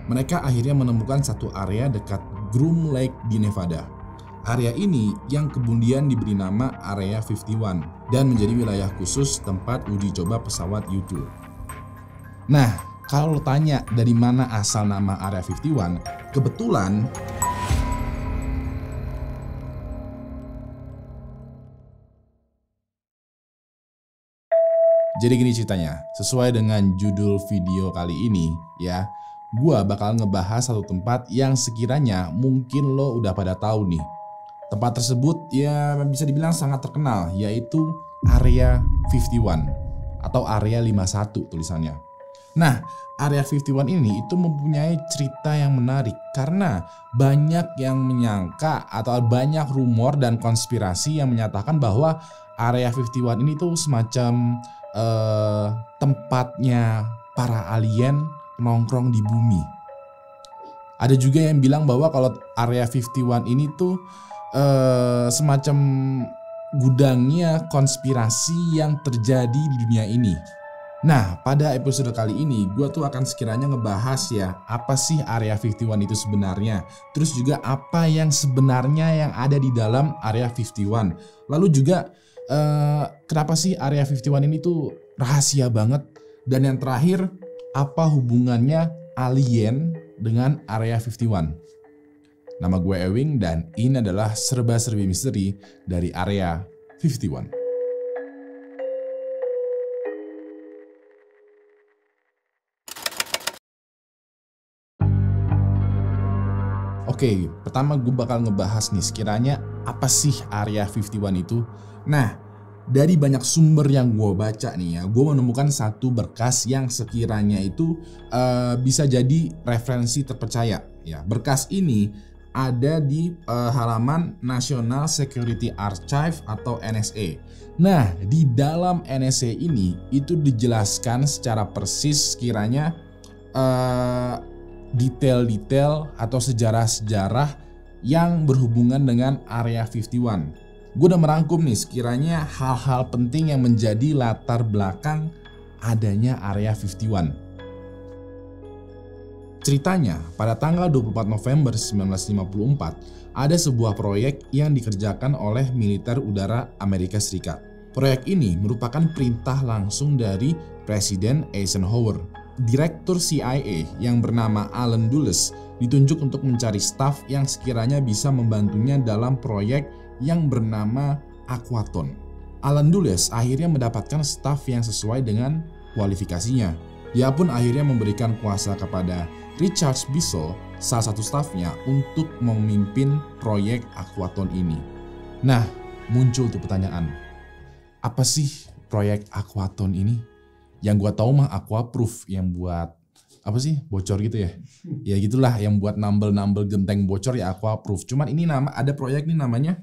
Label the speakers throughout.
Speaker 1: Mereka akhirnya menemukan satu area dekat Groom Lake di Nevada. Area ini yang kemudian diberi nama Area 51 dan menjadi wilayah khusus tempat uji coba pesawat U2. Nah, kalau lo tanya dari mana asal nama Area 51, kebetulan jadi gini ceritanya, sesuai dengan judul video kali ini ya, gua bakal ngebahas satu tempat yang sekiranya mungkin lo udah pada tahu nih. Tempat tersebut ya bisa dibilang sangat terkenal, yaitu Area 51 atau Area 51 tulisannya. Nah, Area 51 ini itu mempunyai cerita yang menarik karena banyak yang menyangka atau banyak rumor dan konspirasi yang menyatakan bahwa Area 51 ini tuh semacam tempatnya para alien nongkrong di bumi. Ada juga yang bilang bahwa kalau Area 51 ini tuh semacam gudangnya konspirasi yang terjadi di dunia ini. Nah, pada episode kali ini gue tuh akan sekiranya ngebahas ya, apa sih Area 51 itu sebenarnya, terus juga apa yang sebenarnya yang ada di dalam Area 51. Lalu juga kenapa sih Area 51 ini tuh rahasia banget, dan yang terakhir apa hubungannya alien dengan Area 51. Nama gue Ewing dan ini adalah serba-serbi misteri dari Area 51. Oke, pertama gue bakal ngebahas nih sekiranya apa sih Area 51 itu. Nah, dari banyak sumber yang gue baca nih ya, gue menemukan satu berkas yang sekiranya itu bisa jadi referensi terpercaya. Ya, berkas ini ada di halaman National Security Archive atau NSA. Nah, di dalam NSA ini itu dijelaskan secara persis sekiranya detail-detail atau sejarah-sejarah yang berhubungan dengan Area 51. Gue udah merangkum nih sekiranya hal-hal penting yang menjadi latar belakang adanya Area 51. Ceritanya, pada tanggal 24 November 1954, ada sebuah proyek yang dikerjakan oleh militer udara Amerika Serikat. Proyek ini merupakan perintah langsung dari Presiden Eisenhower. Direktur CIA yang bernama Allen Dulles ditunjuk untuk mencari staf yang sekiranya bisa membantunya dalam proyek yang bernama Aquaton. Allen Dulles akhirnya mendapatkan staf yang sesuai dengan kualifikasinya. Dia pun akhirnya memberikan kuasa kepada Richard Bissell, salah satu stafnya, untuk memimpin proyek Aquaton ini. Nah, muncul tuh pertanyaan, apa sih proyek Aquaton ini? Yang gua tahu mah Aquaproof, yang buat apa sih, bocor gitu ya? Ya gitulah, yang buat nambel-nambel genteng bocor ya Aquaproof. Cuman ini ada proyek ini namanya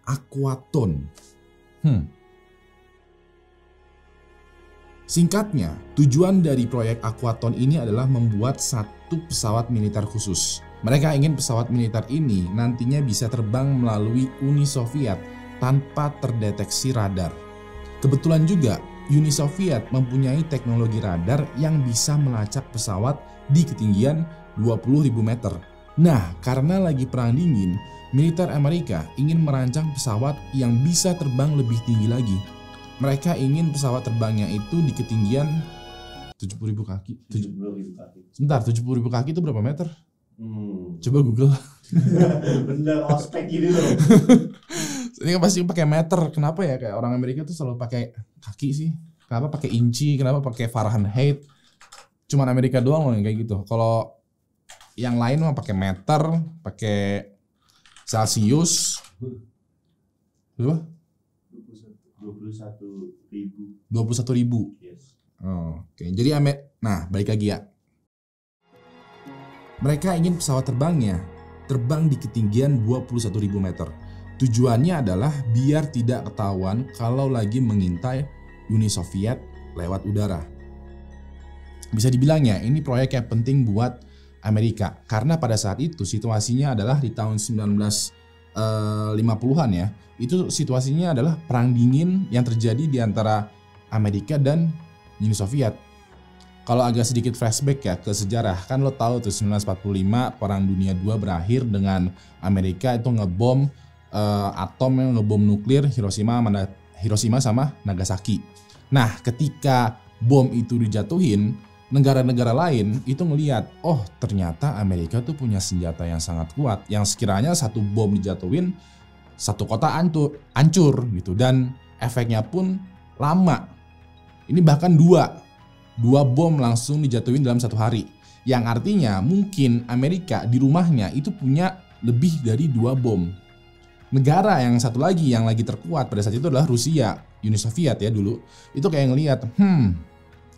Speaker 1: Aquaton. Singkatnya, tujuan dari proyek Aquaton ini adalah membuat satu pesawat militer khusus. Mereka ingin pesawat militer ini nantinya bisa terbang melalui Uni Soviet tanpa terdeteksi radar. Kebetulan juga Uni Soviet mempunyai teknologi radar yang bisa melacak pesawat di ketinggian 20.000 meter. Nah, karena lagi perang dingin, militer Amerika ingin merancang pesawat yang bisa terbang lebih tinggi lagi. Mereka ingin pesawat terbangnya itu di ketinggian 70.000 kaki.
Speaker 2: 70.000 kaki.
Speaker 1: Sebentar, 70.000 kaki itu berapa meter? Coba Google.
Speaker 2: Bener, ospek gini loh.
Speaker 1: Ini kan pasti pakai meter. Kenapa ya kayak orang Amerika tuh selalu pakai kaki sih? Kenapa pakai inci? Kenapa pakai Fahrenheit? Cuman Amerika doang loh yang kayak gitu. Kalau yang lain mah pakai meter, pakai Celsius. Berapa?
Speaker 2: 21.000.
Speaker 1: 21.000.
Speaker 2: Yes.
Speaker 1: Oke. Jadi nah, balik lagi ya. Mereka ingin pesawat terbangnya terbang di ketinggian 21.000 meter. Tujuannya adalah biar tidak ketahuan kalau lagi mengintai Uni Soviet lewat udara. Bisa dibilang ya, ini proyek yang penting buat Amerika karena pada saat itu situasinya adalah di tahun 1950-an ya. Itu situasinya adalah perang dingin yang terjadi di antara Amerika dan Uni Soviet. Kalau agak sedikit flashback ya ke sejarah, kan lo tahu tuh 1945 Perang Dunia II berakhir dengan Amerika itu ngebom atom, yang ngebom nuklir Hiroshima sama Nagasaki. Nah, ketika bom itu dijatuhin, negara-negara lain itu ngelihat, oh ternyata Amerika tuh punya senjata yang sangat kuat, yang sekiranya satu bom dijatuhin, satu kota hancur gitu, dan efeknya pun lama. Ini bahkan dua bom langsung dijatuhin dalam satu hari, yang artinya mungkin Amerika di rumahnya itu punya lebih dari 2 bom. Negara yang satu lagi yang lagi terkuat pada saat itu adalah Rusia, Uni Soviet ya dulu. Itu kayak ngelihat,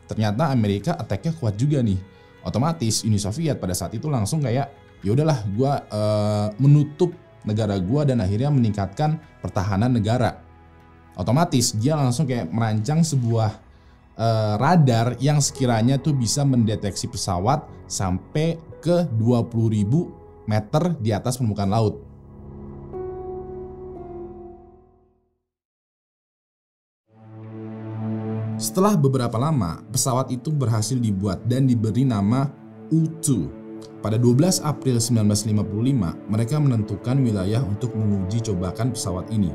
Speaker 1: ternyata Amerika attack-nya kuat juga nih. Otomatis Uni Soviet pada saat itu langsung kayak, ya udahlah, gua menutup negara gua dan akhirnya meningkatkan pertahanan negara. Otomatis dia langsung kayak merancang sebuah radar yang sekiranya tuh bisa mendeteksi pesawat sampai ke 20.000 meter di atas permukaan laut. Setelah beberapa lama, pesawat itu berhasil dibuat dan diberi nama U-2. Pada 12 April 1955, mereka menentukan wilayah untuk menguji cobakan pesawat ini.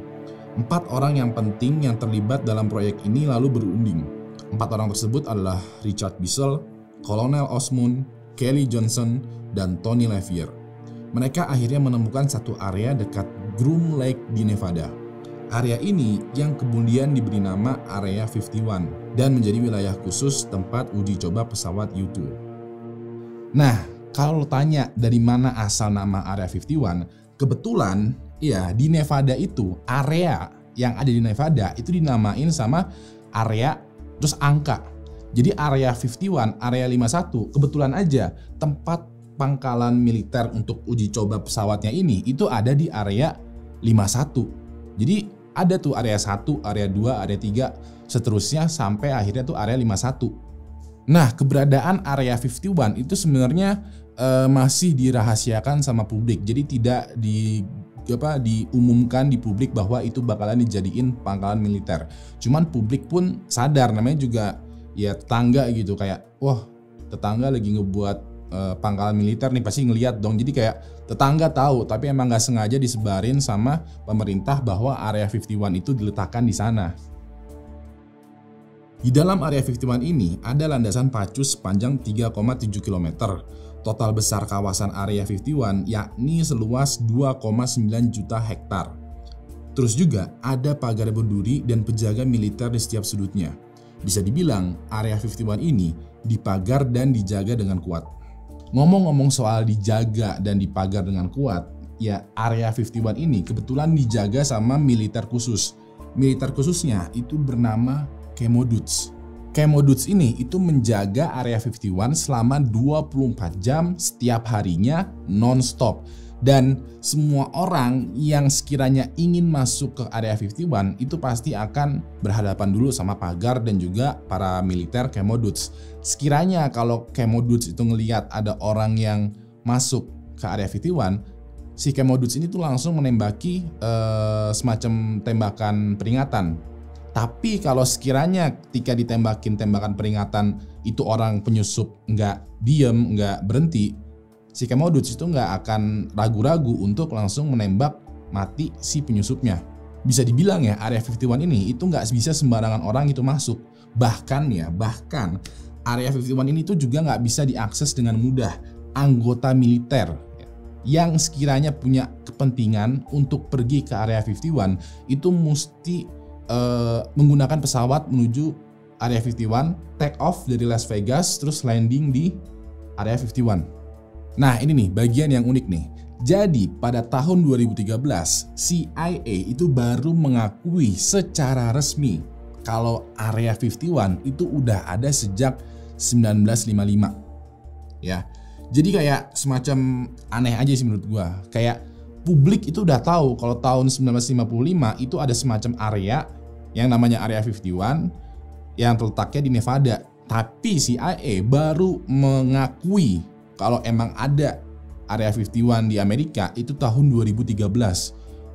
Speaker 1: 4 orang yang penting yang terlibat dalam proyek ini lalu berunding. 4 orang tersebut adalah Richard Bissell, Kolonel Osmond, Kelly Johnson, dan Tony LaVier. Mereka akhirnya menemukan satu area dekat Groom Lake di Nevada. Area ini yang kemudian diberi nama Area 51 dan menjadi wilayah khusus tempat uji coba pesawat U-2. Nah, kalau tanya dari mana asal nama Area 51, kebetulan ya di Nevada itu, area yang ada di Nevada itu dinamain sama area terus angka. Jadi area 51, area 51 kebetulan aja tempat pangkalan militer untuk uji coba pesawatnya ini itu ada di area 51. Jadi ada tuh area 1, area 2, area 3, seterusnya sampai akhirnya tuh area 51. Nah, keberadaan area 51 itu sebenarnya masih dirahasiakan sama publik. Jadi tidak diumumkan di publik bahwa itu bakalan dijadiin pangkalan militer. Cuman publik pun sadar, namanya juga ya tetangga gitu, kayak wah tetangga lagi ngebuat pangkalan militer nih, pasti ngeliat dong. Jadi kayak tetangga tahu, tapi emang nggak sengaja disebarin sama pemerintah bahwa area 51 itu diletakkan di sana. Di dalam area 51 ini ada landasan pacu sepanjang 3,7 km. Total besar kawasan area 51 yakni seluas 2,9 juta hektar. Terus juga ada pagar berduri dan penjaga militer di setiap sudutnya. Bisa dibilang area 51 ini dipagar dan dijaga dengan kuat. Ngomong-ngomong soal dijaga dan dipagar dengan kuat, ya area 51 ini kebetulan dijaga sama militer khusus. Militer khususnya itu bernama Chemoduts. Chemoduts ini itu menjaga area 51 selama 24 jam setiap harinya non-stop. Dan semua orang yang sekiranya ingin masuk ke area 51 itu pasti akan berhadapan dulu sama pagar dan juga para militer Chemoduts. Sekiranya kalau Chemoduts itu ngelihat ada orang yang masuk ke area 51, si Chemoduts ini tuh langsung menembaki semacam tembakan peringatan. Tapi kalau sekiranya ketika ditembakin tembakan peringatan itu orang penyusup nggak diem, nggak berhenti, si Chemoduts itu nggak akan ragu-ragu untuk langsung menembak mati si penyusupnya. Bisa dibilang ya area 51 ini itu nggak bisa sembarangan orang itu masuk. Bahkan area 51 ini tuh juga nggak bisa diakses dengan mudah. Anggota militer yang sekiranya punya kepentingan untuk pergi ke area 51 itu mesti menggunakan pesawat menuju area 51, take off dari Las Vegas, terus landing di area 51. Nah ini nih bagian yang unik nih. Jadi pada tahun 2013 CIA itu baru mengakui secara resmi kalau area 51 itu udah ada sejak 1955. Ya. Jadi kayak semacam aneh aja sih menurut gua. Kayak publik itu udah tahu kalau tahun 1955 itu ada semacam area yang namanya area 51 yang terletaknya di Nevada. Tapi CIA baru mengakui kalau emang ada area 51 di Amerika itu tahun 2013.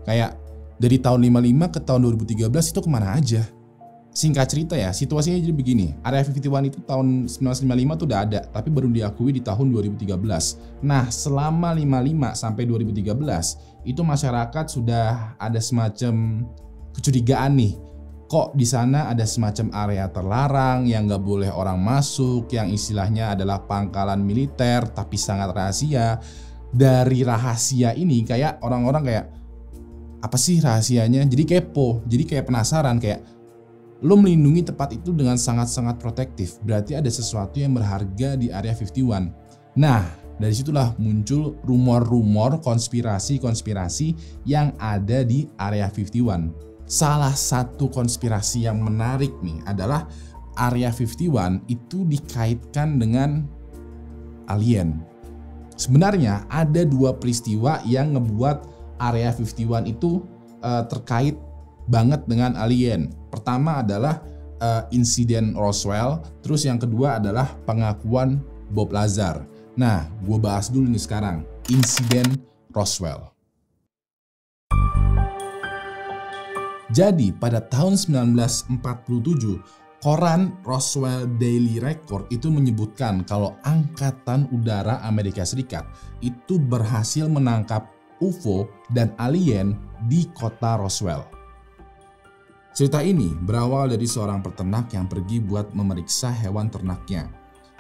Speaker 1: Kayak dari tahun 55 ke tahun 2013 itu kemana aja? Singkat cerita ya, situasinya jadi begini. Area 51 itu tahun 1955 tuh udah ada, tapi baru diakui di tahun 2013. Nah, selama 55 sampai 2013, itu masyarakat sudah ada semacam kecurigaan nih. Kok di sana ada semacam area terlarang yang nggak boleh orang masuk, yang istilahnya adalah pangkalan militer tapi sangat rahasia. Dari rahasia ini kayak orang-orang kayak, apa sih rahasianya? Jadi kepo, jadi kayak penasaran, kayak lo melindungi tempat itu dengan sangat-sangat protektif, berarti ada sesuatu yang berharga di area 51. Nah, dari situlah muncul rumor-rumor konspirasi-konspirasi yang ada di area 51. Salah satu konspirasi yang menarik nih adalah area 51 itu dikaitkan dengan alien. Sebenarnya ada dua peristiwa yang ngebuat area 51 itu terkait banget dengan alien. Pertama adalah insiden Roswell, terus yang kedua adalah pengakuan Bob Lazar. Nah, gue bahas dulu nih sekarang insiden Roswell. Jadi pada tahun 1947, koran Roswell Daily Record itu menyebutkan kalau Angkatan Udara Amerika Serikat itu berhasil menangkap UFO dan alien di kota Roswell. Cerita ini berawal dari seorang peternak yang pergi buat memeriksa hewan ternaknya.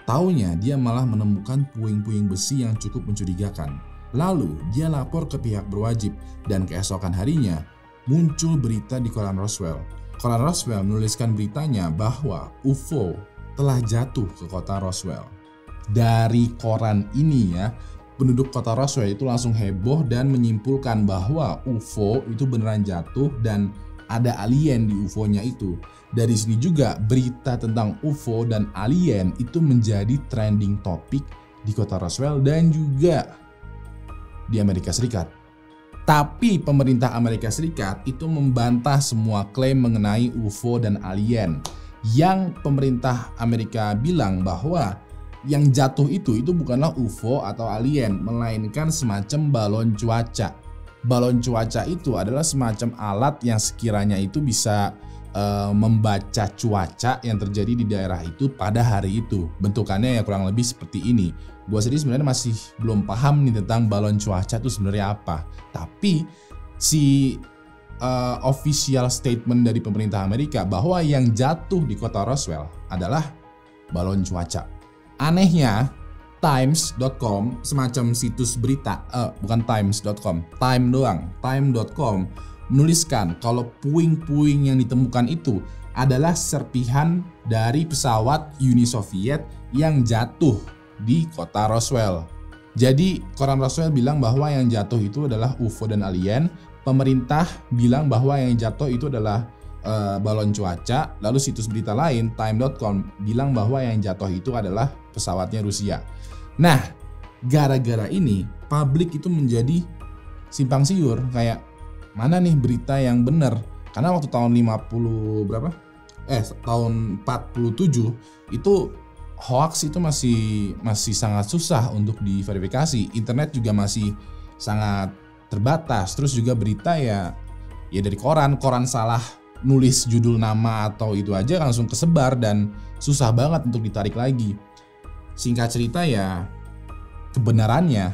Speaker 1: Taunya dia malah menemukan puing-puing besi yang cukup mencurigakan. Lalu dia lapor ke pihak berwajib dan keesokan harinya muncul berita di koran Roswell. Koran Roswell menuliskan beritanya bahwa UFO telah jatuh ke kota Roswell. Dari koran ini ya, penduduk kota Roswell itu langsung heboh dan menyimpulkan bahwa UFO itu beneran jatuh dan ada alien di UFO-nya itu. Dari sini juga berita tentang UFO dan alien itu menjadi trending topik di kota Roswell dan juga di Amerika Serikat. Tapi pemerintah Amerika Serikat itu membantah semua klaim mengenai UFO dan alien. Yang pemerintah Amerika bilang bahwa yang jatuh itu bukanlah UFO atau alien, melainkan semacam balon cuaca. Balon cuaca itu adalah semacam alat yang sekiranya itu bisa membaca cuaca yang terjadi di daerah itu pada hari itu. Bentukannya ya kurang lebih seperti ini. Gua sendiri sebenarnya masih belum paham nih tentang balon cuaca itu sebenarnya apa. Tapi si official statement dari pemerintah Amerika bahwa yang jatuh di kota Roswell adalah balon cuaca. Anehnya, Times.com, semacam situs berita, bukan Times.com, Time doang, Time.com menuliskan kalau puing-puing yang ditemukan itu adalah serpihan dari pesawat Uni Soviet yang jatuh di kota Roswell. Jadi koran Roswell bilang bahwa yang jatuh itu adalah UFO dan alien, pemerintah bilang bahwa yang jatuh itu adalah balon cuaca, lalu situs berita lain, Time.com, bilang bahwa yang jatuh itu adalah pesawatnya Rusia. Nah, gara-gara ini publik itu menjadi simpang siur, kayak mana nih berita yang benar? Karena waktu tahun 47 itu hoax itu masih sangat susah untuk diverifikasi. Internet juga masih sangat terbatas. Terus juga berita ya dari koran salah nulis judul nama atau itu aja langsung kesebar dan susah banget untuk ditarik lagi. Singkat cerita ya, kebenarannya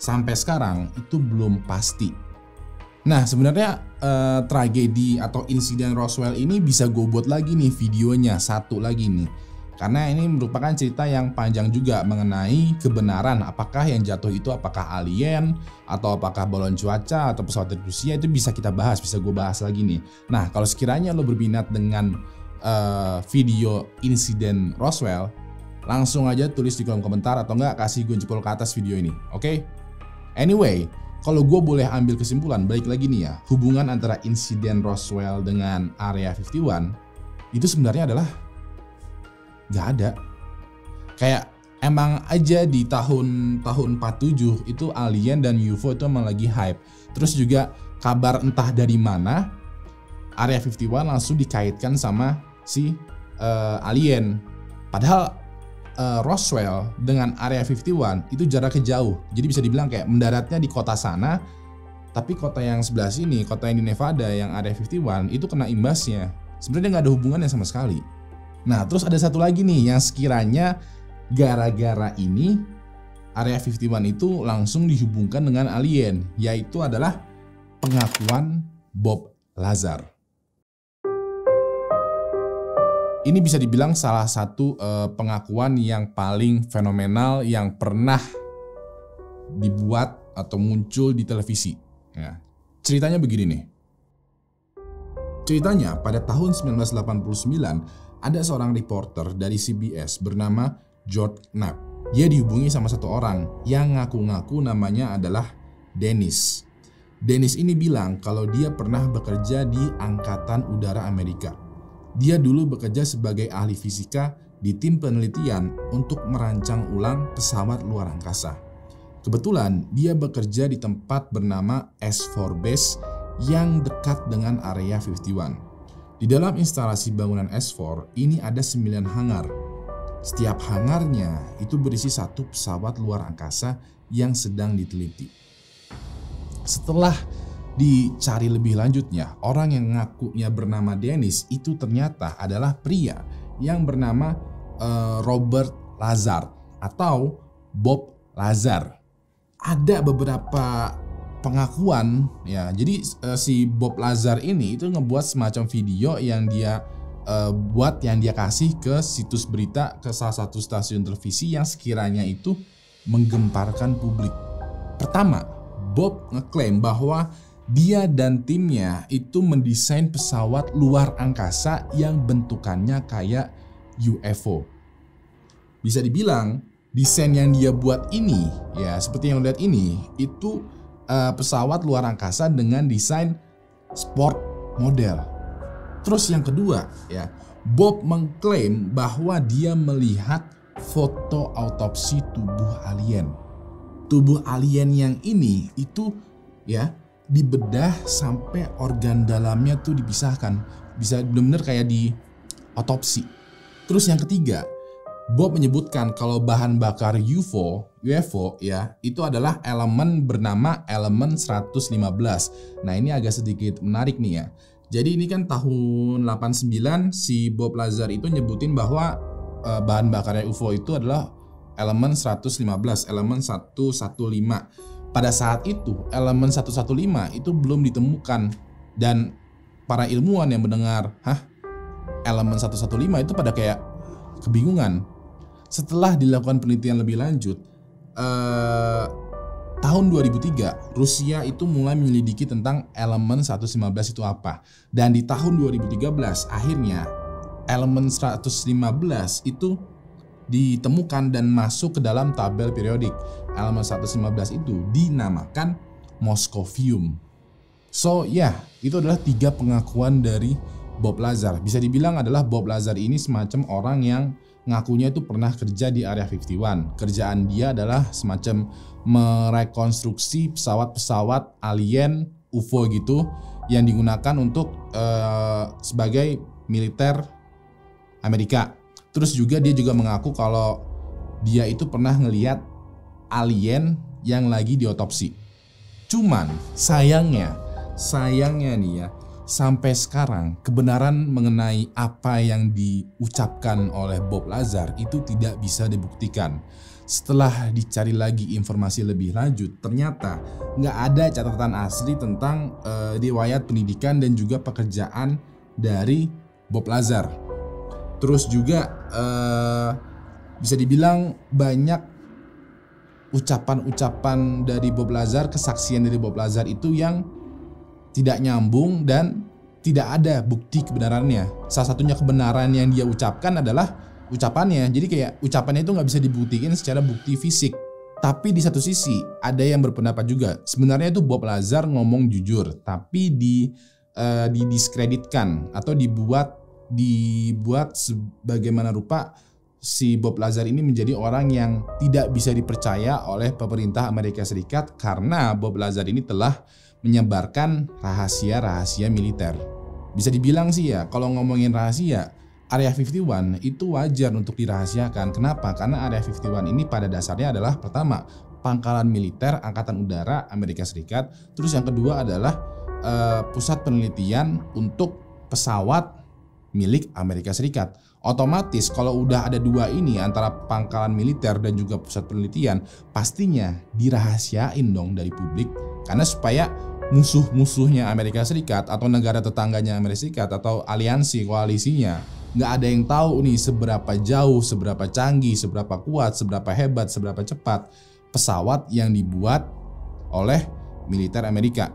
Speaker 1: sampai sekarang itu belum pasti. Nah, sebenarnya tragedi atau insiden Roswell ini bisa gue buat lagi nih videonya, satu lagi nih. Karena ini merupakan cerita yang panjang juga mengenai kebenaran apakah yang jatuh itu apakah alien atau apakah balon cuaca atau pesawat dari Rusia, itu bisa kita bahas, bisa gue bahas lagi nih. Nah, kalau sekiranya lo berminat dengan video insiden Roswell, langsung aja tulis di kolom komentar atau enggak kasih gue jempol ke atas video ini, oke? Anyway, kalau gue boleh ambil kesimpulan, balik lagi nih ya, hubungan antara insiden Roswell dengan Area 51 itu sebenarnya adalah nggak ada. Kayak emang aja di tahun 47 itu alien dan UFO itu emang lagi hype. Terus juga kabar entah dari mana Area 51 langsung dikaitkan sama si alien. Padahal Roswell dengan Area 51 itu jaraknya jauh. Jadi bisa dibilang kayak mendaratnya di kota sana, tapi kota yang sebelah sini, kota yang di Nevada yang Area 51 itu kena imbasnya. Sebenarnya nggak ada hubungannya sama sekali. Nah, terus ada satu lagi nih yang sekiranya gara-gara ini Area 51 itu langsung dihubungkan dengan alien, yaitu adalah pengakuan Bob Lazar. Ini bisa dibilang salah satu pengakuan yang paling fenomenal yang pernah dibuat atau muncul di televisi. Ya. Ceritanya begini nih. Ceritanya pada tahun 1989 ada seorang reporter dari CBS bernama George Knapp. Dia dihubungi sama satu orang yang ngaku-ngaku namanya adalah Dennis. Dennis ini bilang kalau dia pernah bekerja di Angkatan Udara Amerika. Dia dulu bekerja sebagai ahli fisika di tim penelitian untuk merancang ulang pesawat luar angkasa. Kebetulan dia bekerja di tempat bernama S4 Base yang dekat dengan Area 51. Di dalam instalasi bangunan S4 ini ada 9 hangar. Setiap hangarnya itu berisi satu pesawat luar angkasa yang sedang diteliti. Setelah dicari lebih lanjutnya, orang yang ngakunya bernama Dennis itu ternyata adalah pria yang bernama Robert Lazar atau Bob Lazar. Ada beberapa pengakuan ya, jadi si Bob Lazar ini itu ngebuat semacam video yang dia buat, yang dia kasih ke situs berita, ke salah satu stasiun televisi yang sekiranya itu menggemparkan publik. Pertama, Bob ngeklaim bahwa dia dan timnya itu mendesain pesawat luar angkasa yang bentukannya kayak UFO. Bisa dibilang desain yang dia buat ini ya seperti yang lihat ini itu pesawat luar angkasa dengan desain sport model. Terus yang kedua ya, Bob mengklaim bahwa dia melihat foto autopsi tubuh alien. Tubuh alien yang ini itu ya dibedah sampai organ dalamnya tuh dipisahkan, bisa benar-benar kayak di otopsi. Terus yang ketiga, Bob menyebutkan kalau bahan bakar UFO ya itu adalah elemen bernama elemen 115. Nah, ini agak sedikit menarik nih ya. Jadi ini kan tahun 89 si Bob Lazar itu nyebutin bahwa bahan bakarnya UFO itu adalah elemen 115, elemen 115. Pada saat itu elemen 115 itu belum ditemukan dan para ilmuwan yang mendengar, elemen 115 itu pada kayak kebingungan. Setelah dilakukan penelitian lebih lanjut, tahun 2003 Rusia itu mulai menyelidiki tentang elemen 115 itu apa. Dan di tahun 2013 akhirnya elemen 115 itu ditemukan dan masuk ke dalam tabel periodik. Elemen 115 itu dinamakan Moscovium. So ya, itu adalah 3 pengakuan dari Bob Lazar. Bisa dibilang adalah Bob Lazar ini semacam orang yang ngakunya itu pernah kerja di Area 51. Kerjaan dia adalah semacam merekonstruksi pesawat-pesawat alien UFO gitu yang digunakan untuk sebagai militer Amerika. Terus juga dia juga mengaku kalau dia itu pernah ngelihat alien yang lagi diotopsi. Cuman sayangnya nih ya, sampai sekarang kebenaran mengenai apa yang diucapkan oleh Bob Lazar itu tidak bisa dibuktikan. Setelah dicari lagi informasi lebih lanjut, ternyata nggak ada catatan asli tentang riwayat pendidikan dan juga pekerjaan dari Bob Lazar. Terus juga bisa dibilang banyak ucapan-ucapan dari Bob Lazar, kesaksian dari Bob Lazar itu yang tidak nyambung dan tidak ada bukti kebenarannya. Salah satunya kebenaran yang dia ucapkan adalah ucapannya. Jadi kayak ucapannya itu nggak bisa dibuktikan secara bukti fisik. Tapi di satu sisi ada yang berpendapat juga sebenarnya itu Bob Lazar ngomong jujur, tapi didiskreditkan atau dibuat sebagaimana rupa si Bob Lazar ini menjadi orang yang tidak bisa dipercaya oleh pemerintah Amerika Serikat karena Bob Lazar ini telah menyebarkan rahasia-rahasia militer. Bisa dibilang sih ya, kalau ngomongin rahasia, Area 51 itu wajar untuk dirahasiakan. Kenapa? Karena Area 51 ini pada dasarnya adalah pertama, pangkalan militer Angkatan Udara Amerika Serikat. Terus yang kedua adalah pusat penelitian untuk pesawat milik Amerika Serikat. Otomatis kalau udah ada dua ini antara pangkalan militer dan juga pusat penelitian, pastinya dirahasiain dong dari publik, karena supaya musuh-musuhnya Amerika Serikat atau negara tetangganya Amerika Serikat atau aliansi koalisinya nggak ada yang tahu nih seberapa jauh, seberapa canggih, seberapa kuat, seberapa hebat, seberapa cepat pesawat yang dibuat oleh militer Amerika.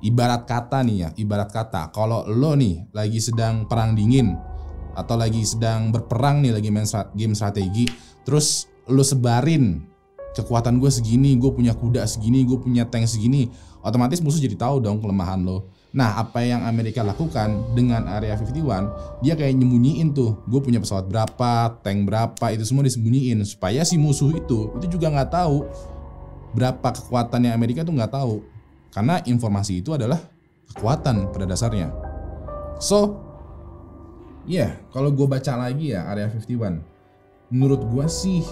Speaker 1: Ibarat kata nih ya, ibarat kata kalau lo nih lagi sedang perang dingin atau lagi sedang berperang nih, lagi main game strategi, terus lo sebarin kekuatan gue segini, gue punya kuda segini, gue punya tank segini, otomatis musuh jadi tahu dong kelemahan lo. Nah, apa yang Amerika lakukan dengan Area 51, dia kayak nyembunyiin tuh, gue punya pesawat berapa, tank berapa, itu semua disembunyiin supaya si musuh itu juga nggak tahu berapa kekuatannya Amerika tuh nggak tahu, karena informasi itu adalah kekuatan pada dasarnya. So, kalau gue baca lagi ya Area 51, menurut gue sih,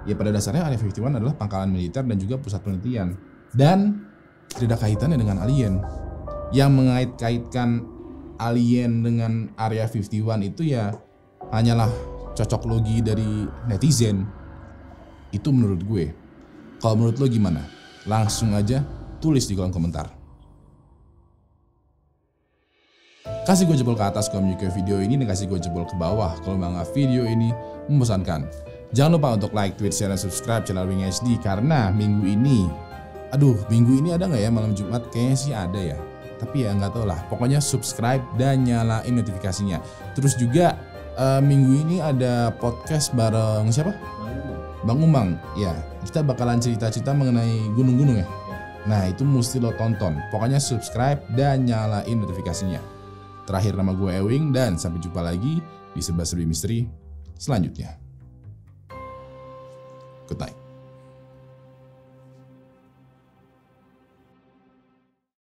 Speaker 1: ya pada dasarnya Area 51 adalah pangkalan militer dan juga pusat penelitian, dan tidak ada kaitannya dengan alien. Yang mengait-kaitkan alien dengan Area 51 itu ya hanyalah cocok logi dari netizen. Itu menurut gue. Kalau menurut lo gimana? Langsung aja tulis di kolom komentar. Kasih gue jempol ke atas kalau menyukai video ini, dan kasih gue jempol ke bawah kalau menganggap video ini membosankan. Jangan lupa untuk like, tweet, share, dan subscribe channel Wing HD, karena minggu ini ada nggak ya malam Jumat? Kayaknya sih ada ya, tapi ya nggak tahu lah. Pokoknya subscribe dan nyalain notifikasinya. Terus juga minggu ini ada podcast bareng siapa? Bang Umang. Ya, kita bakalan cerita-cerita mengenai gunung-gunung ya. Nah, itu mesti lo tonton. Pokoknya subscribe dan nyalain notifikasinya. Terakhir, nama gue Ewing, dan sampai jumpa lagi di Serba Serbi Misteri selanjutnya. Good night.